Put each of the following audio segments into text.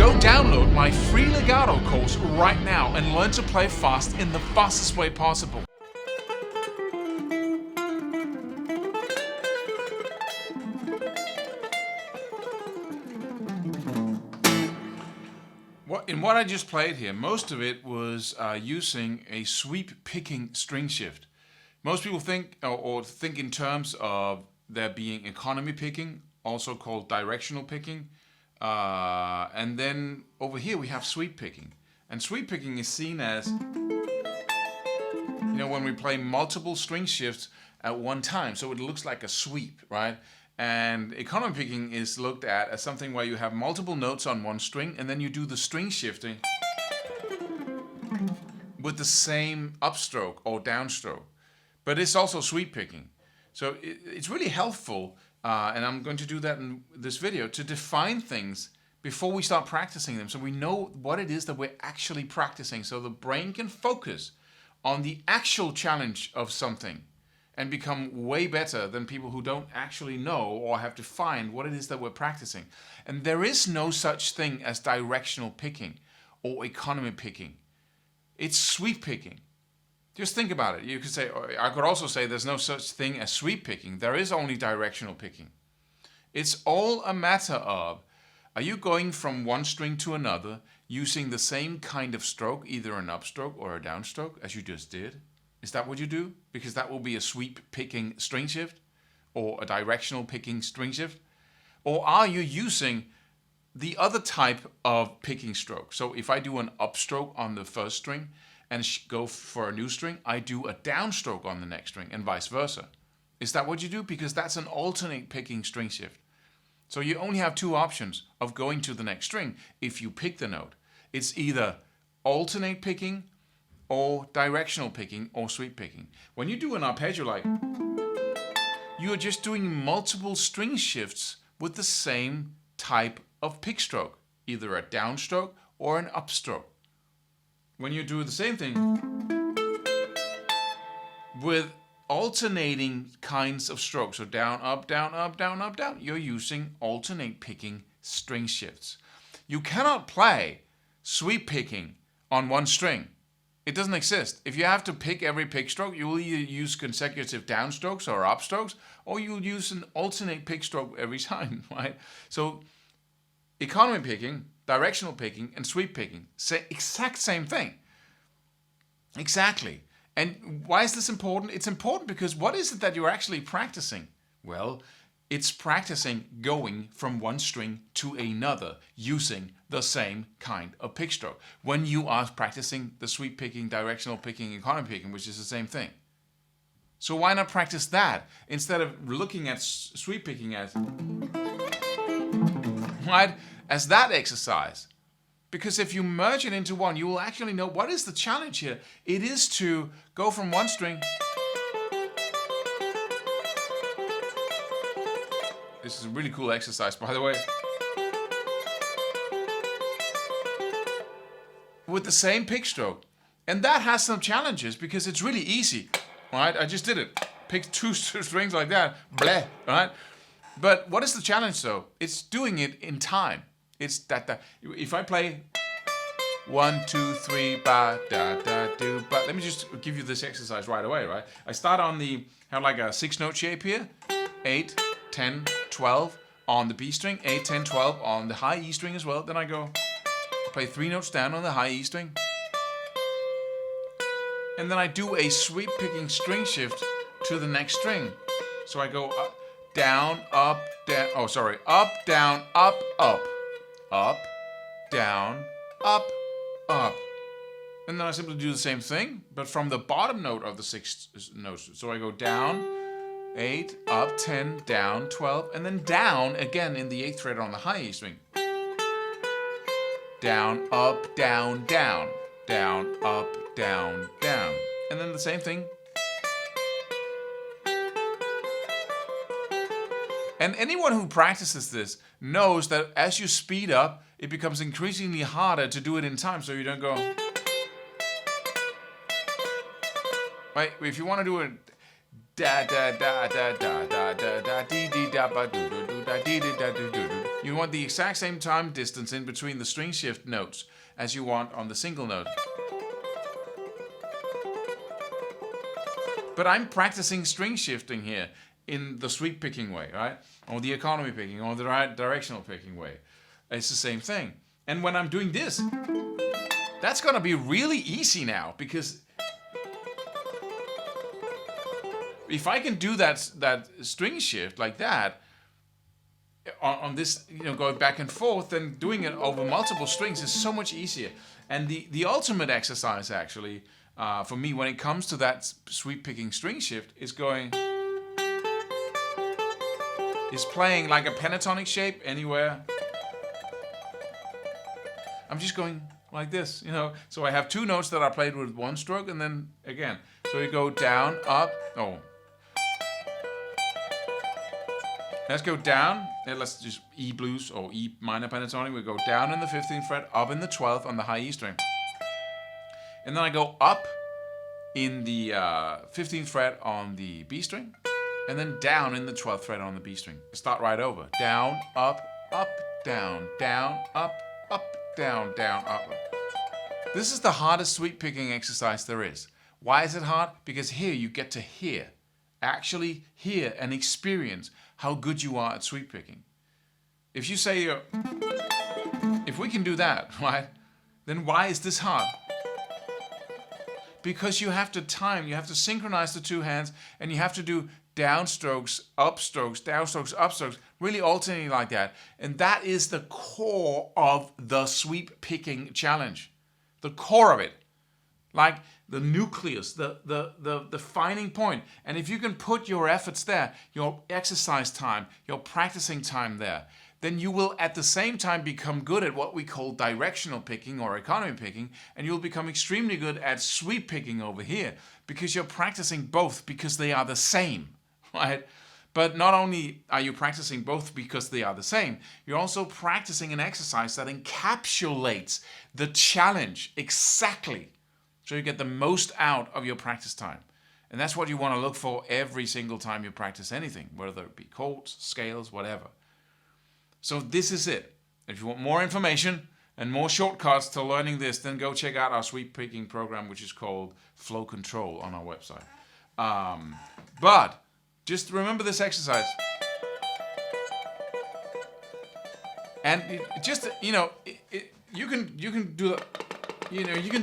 Go download my free legato course right now and learn to play fast in the fastest way possible. In what I just played here, most of it was using a sweep picking string shift. Most people think or think in terms of there being economy picking, also called directional picking. And then over here we have sweep picking. And sweep picking is seen as, when we play multiple string shifts at one time. So it looks like a sweep, right? And economy picking is looked at as something where you have multiple notes on one string and then you do the string shifting with the same upstroke or downstroke. But it's also sweep picking. So it's really helpful, and I'm going to do that in this video, to define things before we start practicing them so we know what it is that we're actually practicing, so the brain can focus on the actual challenge of something and become way better than people who don't actually know or have defined what it is that we're practicing. And there is no such thing as directional picking or economy picking. It's sweep picking. Just think about it. You could say, or I could also say there's no such thing as sweep picking. There is only directional picking. It's all a matter of, are you going from one string to another using the same kind of stroke, either an upstroke or a downstroke, as you just did? Is that what you do? Because that will be a sweep picking string shift or a directional picking string shift. Or are you using the other type of picking stroke? So if I do an upstroke on the first string and go for a new string, I do a downstroke on the next string and vice versa. Is that what you do? Because that's an alternate picking string shift. So you only have two options of going to the next string if you pick the note. It's either alternate picking or directional picking or sweep picking. When you do an arpeggio, you are just doing multiple string shifts with the same type of pick stroke, either a downstroke or an upstroke. When you do the same thing with alternating kinds of strokes, so down, up, down, up, down, up, down, you're using alternate picking string shifts. You cannot play sweep picking on one string. It doesn't exist. If you have to pick every pick stroke, you will either use consecutive downstrokes or upstrokes, or you'll use an alternate pick stroke every time, right? So economy picking, directional picking, and sweep picking, say exact same thing. Exactly. And why is this important? It's important because what is it that you're actually practicing? Well, it's practicing going from one string to another using the same kind of pick stroke. When you are practicing the sweep picking, directional picking, economy picking, which is the same thing. So why not practice that instead of looking at sweep picking as, right, as that exercise? Because if you merge it into one, you will actually know what is the challenge here. It is to go from one string. This is a really cool exercise, by the way. With the same pick stroke. And that has some challenges because it's really easy, right? I just did it. Pick two strings like that, bleh, right? But what is the challenge though? It's doing it in time. It's that. If I play 1, 2, 3, ba, da, da, do, ba. Let me just give you this exercise right away, right? I start on have like a 6-note shape here. 8, 10, 12 on the B string, 8, 10, 12 on the high E string as well. Then I play 3 notes down on the high E string. And then I do a sweep picking string shift to the next string. So I go up, down, up, down, up, down, up, up, up, down, up, up. And then I simply do the same thing, but from the bottom note of the 6 notes. So I go down, 8, up, 10, down, 12, and then down again in the 8th fret on the high E string. Down, up, down, down, down, up, down, down. And then the same thing. And anyone who practices this knows that as you speed up, it becomes increasingly harder to do it in time, so you don't go. Right? If you want to do it da da da da da da da da dee dee da ba do do do da dee dee da do do do. You want the exact same time distance in between the string shift notes as you want on the single note. But I'm practicing string shifting here in the sweep picking way, right? Or the economy picking, or the directional picking way. It's the same thing. And when I'm doing this, that's gonna be really easy now, because if I can do that string shift like that on this, going back and forth, then doing it over multiple strings is so much easier. And the ultimate exercise actually, for me, when it comes to that sweep picking string shift, is playing like a pentatonic shape anywhere. I'm just going like this, So I have two notes that are played with one stroke, and then again. So we go down, up, Let's go down, and let's just E blues or E minor pentatonic. We go down in the 15th fret, up in the 12th on the high E string. And then I go up in the 15th fret on the B string, and then down in the 12th fret on the B string. Start right over. Down, up, down, up, down, up. This is the hardest sweep picking exercise there is. Why is it hard? Because here you get to actually hear and experience how good you are at sweep picking. If you say, if we can do that, right, then why is this hard? Because you have to synchronize the two hands, and you have to do downstrokes, upstrokes, downstrokes, upstrokes, really alternating like that. And that is the core of the sweep picking challenge. The core of it. Like the nucleus, the defining point. And if you can put your efforts there, your exercise time, your practicing time there, then you will at the same time become good at what we call directional picking or economy picking, and you'll become extremely good at sweep picking over here, because you're practicing both because they are the same, right? But not only are you practicing both because they are the same, you're also practicing an exercise that encapsulates the challenge exactly, so you get the most out of your practice time. And that's what you want to look for every single time you practice anything, whether it be chords, scales, whatever. So this is it. If you want more information and more shortcuts to learning this, then go check out our sweep picking program, which is called Flow Control, on our website. But just remember this exercise. And you can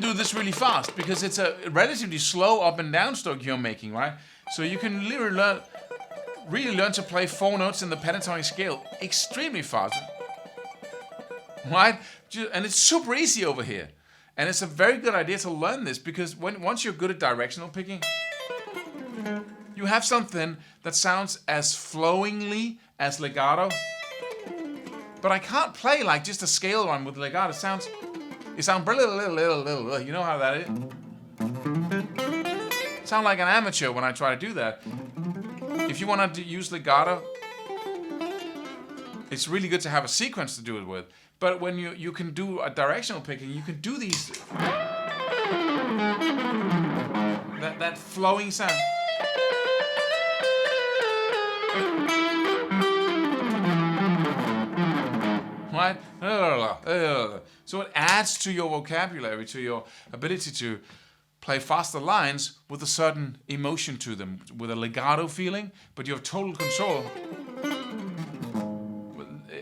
do this really fast, because it's a relatively slow up and down stroke you're making, right? So you can really learn to play 4 notes in the pentatonic scale extremely fast, right? And it's super easy over here. And it's a very good idea to learn this, because once you're good at directional picking, you have something that sounds as flowingly as legato. But I can't play like just a scale one with legato. It sounds little. You know how that is? Sound like an amateur when I try to do that. If you want to use legato, it's really good to have a sequence to do it with. But when you can do a directional picking, you can do these that flowing sound. Right? So it adds to your vocabulary, to your ability to play faster lines with a certain emotion to them, with a legato feeling, but you have total control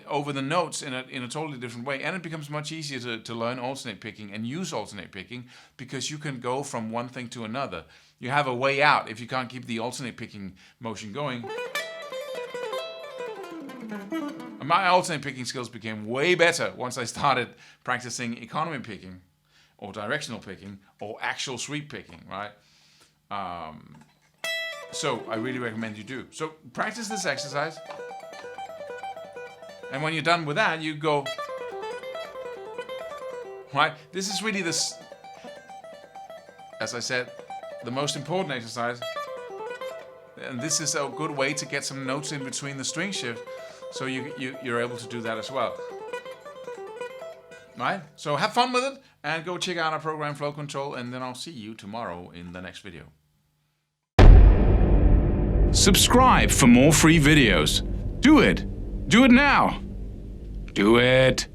over the notes in a totally different way. And it becomes much easier to learn alternate picking and use alternate picking, because you can go from one thing to another. You have a way out if you can't keep the alternate picking motion going. My alternate picking skills became way better once I started practicing economy picking, or directional picking, or actual sweep picking, right? So I really recommend you do. So practice this exercise. And when you're done with that, you go, right? This is really as I said, the most important exercise. And this is a good way to get some notes in between the string shift, so you're able to do that as well. Right? So have fun with it, and go check out our program Flow Control, and then I'll see you tomorrow in the next video. Subscribe for more free videos. Do it now. Do it.